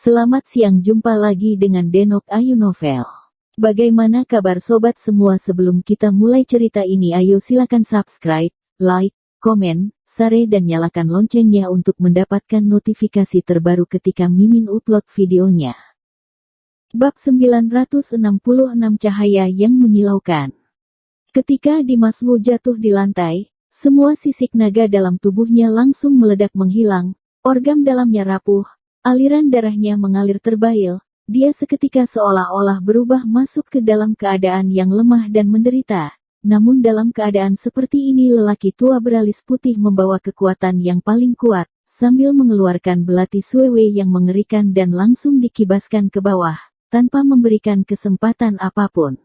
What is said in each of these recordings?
Selamat siang, jumpa lagi dengan Denok Ayu Novel. Bagaimana kabar sobat semua? Sebelum kita mulai cerita ini, ayo silakan subscribe, like, komen, share dan nyalakan loncengnya untuk mendapatkan notifikasi terbaru ketika Mimin upload videonya. Bab 966 Cahaya yang Menyilaukan. Ketika Dimas Wu jatuh di lantai, semua sisik naga dalam tubuhnya langsung meledak menghilang, organ dalamnya rapuh. Aliran darahnya mengalir terbayil, dia seketika seolah-olah berubah masuk ke dalam keadaan yang lemah dan menderita. Namun dalam keadaan seperti ini lelaki tua beralis putih membawa kekuatan yang paling kuat, sambil mengeluarkan belati suewe yang mengerikan dan langsung dikibaskan ke bawah, tanpa memberikan kesempatan apapun.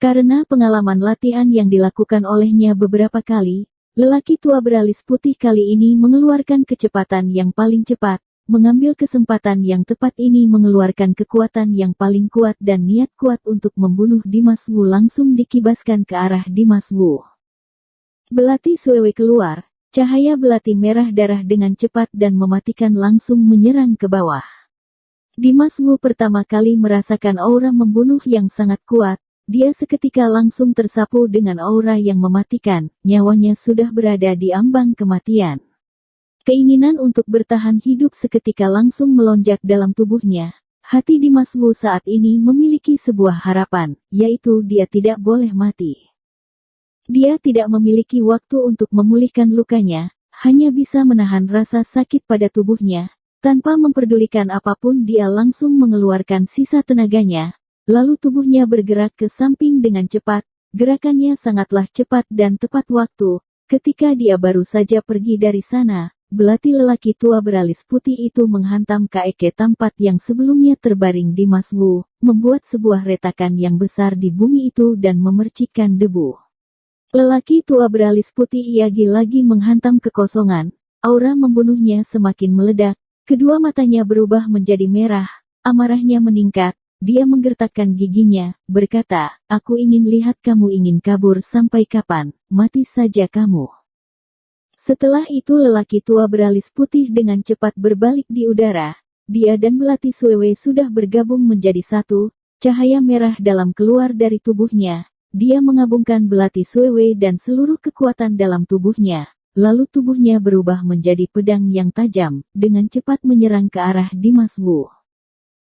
Karena pengalaman latihan yang dilakukan olehnya beberapa kali, lelaki tua beralis putih kali ini mengeluarkan kecepatan yang paling cepat. Mengambil kesempatan yang tepat ini mengeluarkan kekuatan yang paling kuat dan niat kuat untuk membunuh Dimas Wu langsung dikibaskan ke arah Dimas Wu. Belati suewe keluar, cahaya belati merah darah dengan cepat dan mematikan langsung menyerang ke bawah. Dimas Wu pertama kali merasakan aura membunuh yang sangat kuat, dia seketika langsung tersapu dengan aura yang mematikan, nyawanya sudah berada di ambang kematian. Keinginan untuk bertahan hidup seketika langsung melonjak dalam tubuhnya. Hati Dimas Wu saat ini memiliki sebuah harapan, yaitu dia tidak boleh mati. Dia tidak memiliki waktu untuk memulihkan lukanya, hanya bisa menahan rasa sakit pada tubuhnya. Tanpa memperdulikan apapun dia langsung mengeluarkan sisa tenaganya, lalu tubuhnya bergerak ke samping dengan cepat. Gerakannya sangatlah cepat dan tepat waktu. Ketika dia baru saja pergi dari sana, belati lelaki tua beralis putih itu menghantam Kaeke tempat yang sebelumnya terbaring Dimas Wu, membuat sebuah retakan yang besar di bumi itu dan memercikkan debu. Lelaki tua beralis putih lagi menghantam kekosongan, aura membunuhnya semakin meledak, kedua matanya berubah menjadi merah, amarahnya meningkat, dia menggertakkan giginya, berkata, "Aku ingin lihat kamu ingin kabur sampai kapan, mati saja kamu." Setelah itu lelaki tua beralis putih dengan cepat berbalik di udara, dia dan belati suewe sudah bergabung menjadi satu, cahaya merah dalam keluar dari tubuhnya, dia mengabungkan belati suewe dan seluruh kekuatan dalam tubuhnya, lalu tubuhnya berubah menjadi pedang yang tajam, dengan cepat menyerang ke arah Dimas Wu.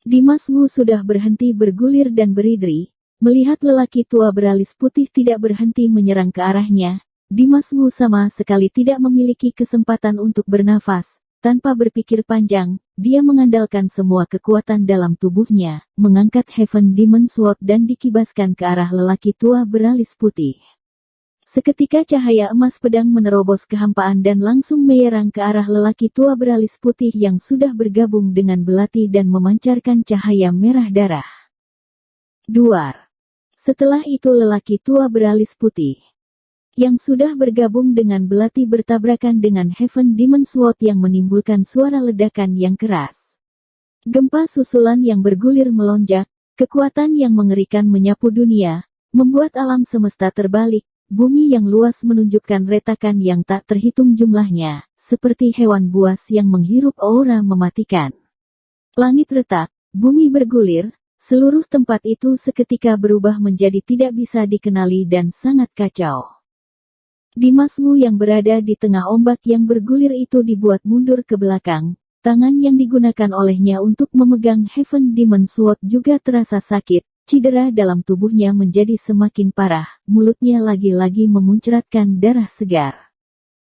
Dimas Wu sudah berhenti bergulir dan beridri, melihat lelaki tua beralis putih tidak berhenti menyerang ke arahnya. Dimas Wu sama sekali tidak memiliki kesempatan untuk bernafas. Tanpa berpikir panjang, dia mengandalkan semua kekuatan dalam tubuhnya, mengangkat Heaven Demon Sword dan dikibaskan ke arah lelaki tua beralis putih. Seketika cahaya emas pedang menerobos kehampaan dan langsung menyerang ke arah lelaki tua beralis putih yang sudah bergabung dengan belati dan memancarkan cahaya merah darah. Duar. Setelah itu lelaki tua beralis putih yang sudah bergabung dengan belati bertabrakan dengan Heaven Demon Sword yang menimbulkan suara ledakan yang keras. Gempa susulan yang bergulir melonjak, kekuatan yang mengerikan menyapu dunia, membuat alam semesta terbalik, bumi yang luas menunjukkan retakan yang tak terhitung jumlahnya, seperti hewan buas yang menghirup aura mematikan. Langit retak, bumi bergulir, seluruh tempat itu seketika berubah menjadi tidak bisa dikenali dan sangat kacau. Dimas Wu yang berada di tengah ombak yang bergulir itu dibuat mundur ke belakang, tangan yang digunakan olehnya untuk memegang Heaven Demon Sword juga terasa sakit, cedera dalam tubuhnya menjadi semakin parah, mulutnya lagi-lagi memuncratkan darah segar.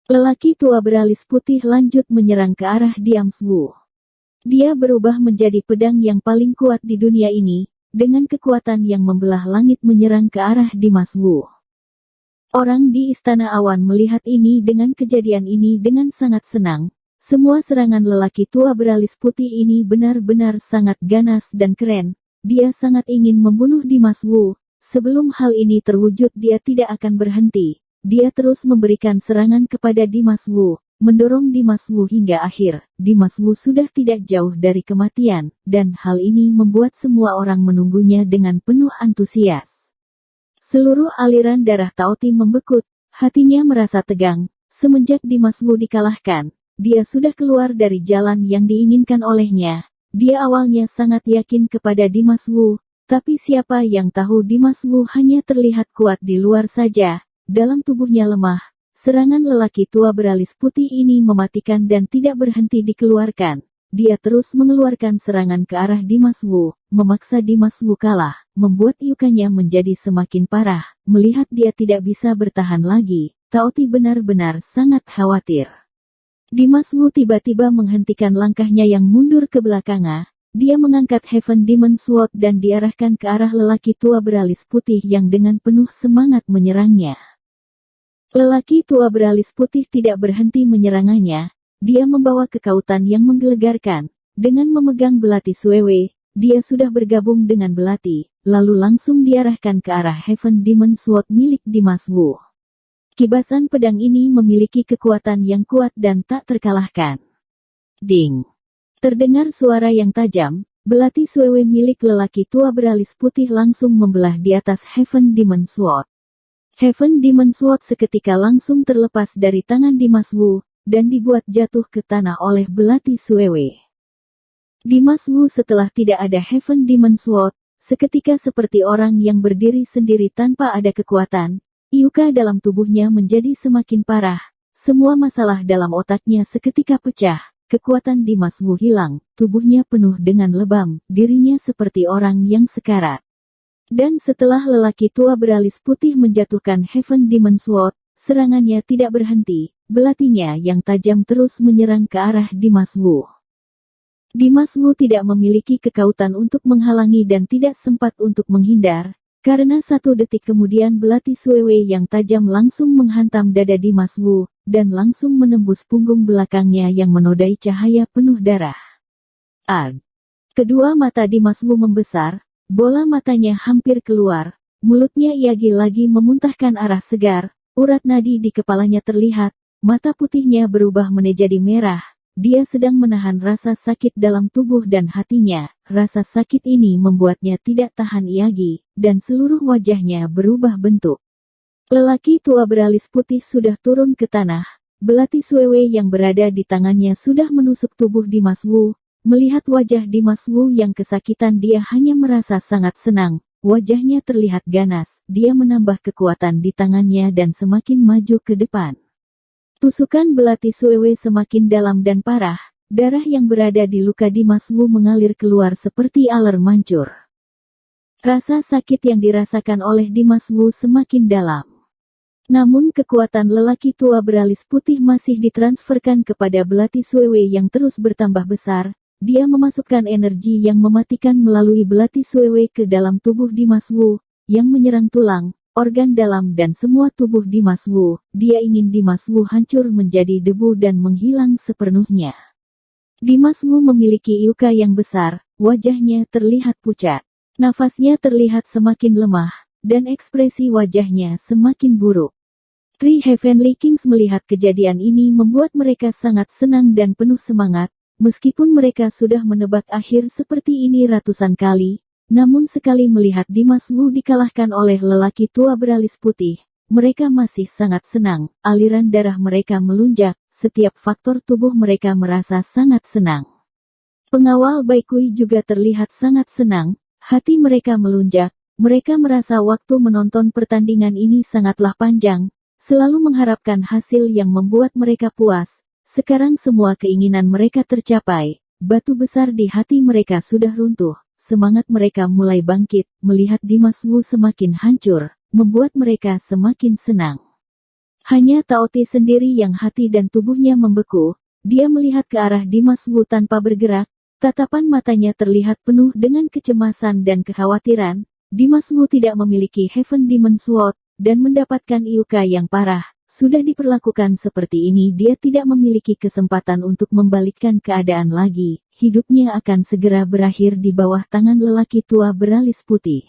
Lelaki tua beralis putih lanjut menyerang ke arah Dimas Wu. Dia berubah menjadi pedang yang paling kuat di dunia ini, dengan kekuatan yang membelah langit menyerang ke arah Dimas Wu. Orang di Istana Awan melihat ini dengan kejadian ini dengan sangat senang. Semua serangan lelaki tua beralis putih ini benar-benar sangat ganas dan keren. Dia sangat ingin membunuh Dimas Wu. Sebelum hal ini terwujud dia tidak akan berhenti. Dia terus memberikan serangan kepada Dimas Wu, mendorong Dimas Wu hingga akhir. Dimas Wu sudah tidak jauh dari kematian, dan hal ini membuat semua orang menunggunya dengan penuh antusias. Seluruh aliran darah Taoti membekut, hatinya merasa tegang. Semenjak Dimas Wu dikalahkan, dia sudah keluar dari jalan yang diinginkan olehnya. Dia awalnya sangat yakin kepada Dimas Wu, tapi siapa yang tahu Dimas Wu hanya terlihat kuat di luar saja, dalam tubuhnya lemah. Serangan lelaki tua beralis putih ini mematikan dan tidak berhenti dikeluarkan. Dia terus mengeluarkan serangan ke arah Dimas Wu, memaksa Dimas Wu kalah, membuat lukanya menjadi semakin parah. Melihat dia tidak bisa bertahan lagi, Tao Ti benar-benar sangat khawatir. Dimas Wu tiba-tiba menghentikan langkahnya yang mundur ke belakang. Dia mengangkat Heaven Demon Sword dan diarahkan ke arah lelaki tua beralis putih yang dengan penuh semangat menyerangnya. Lelaki tua beralis putih tidak berhenti menyerangnya. Dia membawa kekautan yang menggelegarkan. Dengan memegang belati Suewe, dia sudah bergabung dengan belati, lalu langsung diarahkan ke arah Heaven Demon Sword milik Dimas Wu. Kibasan pedang ini memiliki kekuatan yang kuat dan tak terkalahkan. Ding! Terdengar suara yang tajam, belati Suewe milik lelaki tua beralis putih langsung membelah di atas Heaven Demon Sword. Heaven Demon Sword seketika langsung terlepas dari tangan Dimas Wu, dan dibuat jatuh ke tanah oleh belati Suewe. Dimas Wu setelah tidak ada Heaven Demon Sword, seketika seperti orang yang berdiri sendiri tanpa ada kekuatan. Luka dalam tubuhnya menjadi semakin parah. Semua masalah dalam otaknya seketika pecah. Kekuatan Dimas Wu hilang, tubuhnya penuh dengan lebam, dirinya seperti orang yang sekarat. Dan setelah lelaki tua beralis putih menjatuhkan Heaven Demon Sword, serangannya tidak berhenti, belatinya yang tajam terus menyerang ke arah Dimas Wu. Dimas Wu tidak memiliki kekuatan untuk menghalangi dan tidak sempat untuk menghindar, karena 1 detik kemudian belati Suewe yang tajam langsung menghantam dada Dimas Wu, dan langsung menembus punggung belakangnya yang menodai cahaya penuh darah. Arg! Kedua mata Dimas Wu membesar. Bola matanya hampir keluar, mulutnya lagi memuntahkan arah segar, urat nadi di kepalanya terlihat, mata putihnya berubah menjadi merah. Dia sedang menahan rasa sakit dalam tubuh dan hatinya. Rasa sakit ini membuatnya tidak tahan lagi, dan seluruh wajahnya berubah bentuk. Lelaki tua beralis putih sudah turun ke tanah, belati Suewe yang berada di tangannya sudah menusuk tubuh Dimas Wu. Melihat wajah Dimas Wu yang kesakitan dia hanya merasa sangat senang, wajahnya terlihat ganas, dia menambah kekuatan di tangannya dan semakin maju ke depan. Tusukan belati Suewe semakin dalam dan parah, darah yang berada di luka Dimas Wu mengalir keluar seperti aler mancur. Rasa sakit yang dirasakan oleh Dimas Wu semakin dalam. Namun kekuatan lelaki tua beralis putih masih ditransferkan kepada belati Suewe yang terus bertambah besar. Dia memasukkan energi yang mematikan melalui belati Suewe ke dalam tubuh Dimas Wu, yang menyerang tulang, organ dalam dan semua tubuh Dimas Wu. Dia ingin Dimas Wu hancur menjadi debu dan menghilang sepenuhnya. Dimas Wu memiliki luka yang besar, wajahnya terlihat pucat. Nafasnya terlihat semakin lemah, dan ekspresi wajahnya semakin buruk. Three Heavenly Kings melihat kejadian ini membuat mereka sangat senang dan penuh semangat. Meskipun mereka sudah menebak akhir seperti ini ratusan kali, namun sekali melihat Dimas Wu dikalahkan oleh lelaki tua beralis putih, mereka masih sangat senang. Aliran darah mereka melunjak, setiap faktor tubuh mereka merasa sangat senang. Pengawal Baikui juga terlihat sangat senang, hati mereka melunjak, mereka merasa waktu menonton pertandingan ini sangatlah panjang, selalu mengharapkan hasil yang membuat mereka puas. Sekarang semua keinginan mereka tercapai, batu besar di hati mereka sudah runtuh, semangat mereka mulai bangkit, melihat Dimas Wu semakin hancur, membuat mereka semakin senang. Hanya Tao Ti sendiri yang hati dan tubuhnya membeku, dia melihat ke arah Dimas Wu tanpa bergerak, tatapan matanya terlihat penuh dengan kecemasan dan kekhawatiran. Dimas Wu tidak memiliki Heaven Demon Sword, dan mendapatkan luka yang parah. Sudah diperlakukan seperti ini dia tidak memiliki kesempatan untuk membalikkan keadaan lagi, hidupnya akan segera berakhir di bawah tangan lelaki tua beralis putih.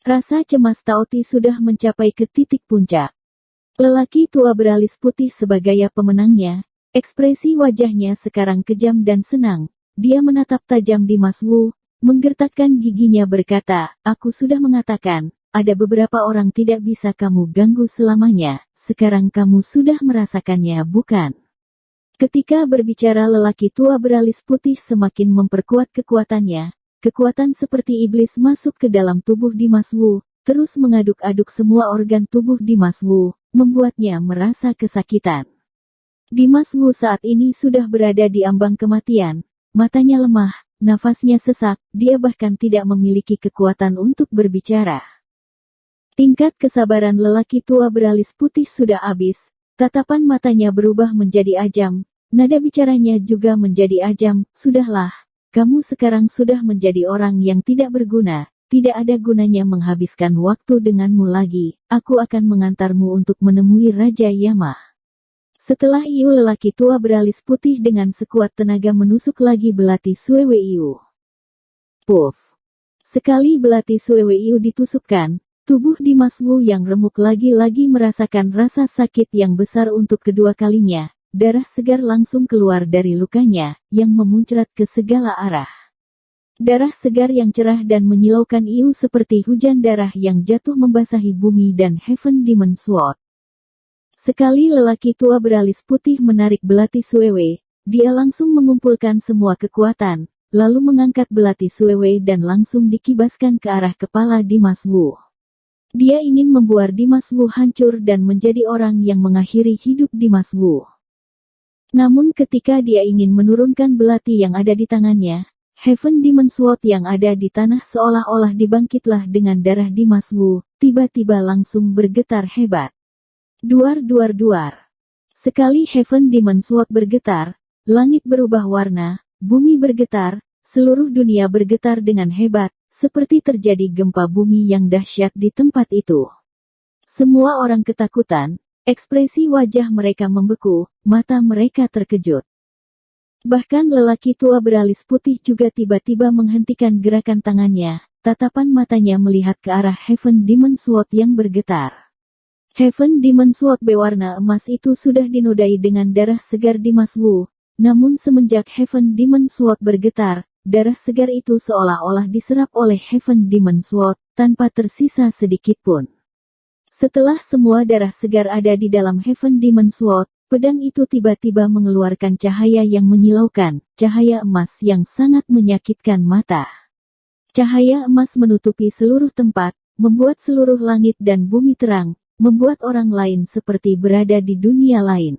Rasa cemas Tao Ti sudah mencapai ke titik puncak. Lelaki tua beralis putih sebagai pemenangnya, ekspresi wajahnya sekarang kejam dan senang, dia menatap tajam Dimas Wu, menggertakkan giginya berkata, aku sudah mengatakan, ada beberapa orang tidak bisa kamu ganggu selamanya, sekarang kamu sudah merasakannya bukan? Ketika berbicara lelaki tua beralis putih semakin memperkuat kekuatannya. Kekuatan seperti iblis masuk ke dalam tubuh Dimas Wu, terus mengaduk-aduk semua organ tubuh Dimas Wu, membuatnya merasa kesakitan. Dimas Wu saat ini sudah berada di ambang kematian, matanya lemah, nafasnya sesak, dia bahkan tidak memiliki kekuatan untuk berbicara. Tingkat kesabaran lelaki tua beralis putih sudah habis, tatapan matanya berubah menjadi ajam, nada bicaranya juga menjadi ajam. Sudahlah, kamu sekarang sudah menjadi orang yang tidak berguna, tidak ada gunanya menghabiskan waktu denganmu lagi, aku akan mengantarmu untuk menemui Raja Yama. Setelah itu lelaki tua beralis putih dengan sekuat tenaga menusuk lagi belati Sue Weiyu. Puff! Sekali belati Sue Weiyu ditusukkan, tubuh Dimas Wu yang remuk lagi-lagi merasakan rasa sakit yang besar untuk kedua kalinya. Darah segar langsung keluar dari lukanya, yang memuncrat ke segala arah. Darah segar yang cerah dan menyilaukan Iu seperti hujan darah yang jatuh membasahi bumi dan Heaven Demon Sword. Sekali lelaki tua beralis putih menarik belati Suewe, dia langsung mengumpulkan semua kekuatan, lalu mengangkat belati Suewe dan langsung dikibaskan ke arah kepala Dimas Wu. Dia ingin membuat Dimas Wu hancur dan menjadi orang yang mengakhiri hidup Dimas Wu. Namun ketika dia ingin menurunkan belati yang ada di tangannya, Heaven Demon Sword yang ada di tanah seolah-olah dibangkitlah dengan darah Dimas Wu, tiba-tiba langsung bergetar hebat. Duar-duar-duar. Sekali Heaven Demon Sword bergetar, langit berubah warna, bumi bergetar, seluruh dunia bergetar dengan hebat, seperti terjadi gempa bumi yang dahsyat di tempat itu. Semua orang ketakutan. Ekspresi wajah mereka membeku, mata mereka terkejut. Bahkan lelaki tua beralis putih juga tiba-tiba menghentikan gerakan tangannya, tatapan matanya melihat ke arah Heaven Demon Sword yang bergetar. Heaven Demon Sword berwarna emas itu sudah dinodai dengan darah segar Dimas Wu, namun semenjak Heaven Demon Sword bergetar, darah segar itu seolah-olah diserap oleh Heaven Demon Sword, tanpa tersisa sedikit pun. Setelah semua darah segar ada di dalam Heaven Demon Sword, pedang itu tiba-tiba mengeluarkan cahaya yang menyilaukan, cahaya emas yang sangat menyakitkan mata. Cahaya emas menutupi seluruh tempat, membuat seluruh langit dan bumi terang, membuat orang lain seperti berada di dunia lain.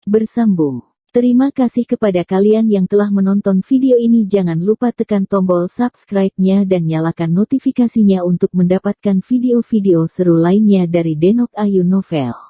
Bersambung. Terima kasih kepada kalian yang telah menonton video ini. Jangan lupa tekan tombol subscribe-nya dan nyalakan notifikasinya untuk mendapatkan video-video seru lainnya dari Denok Ayu Novel.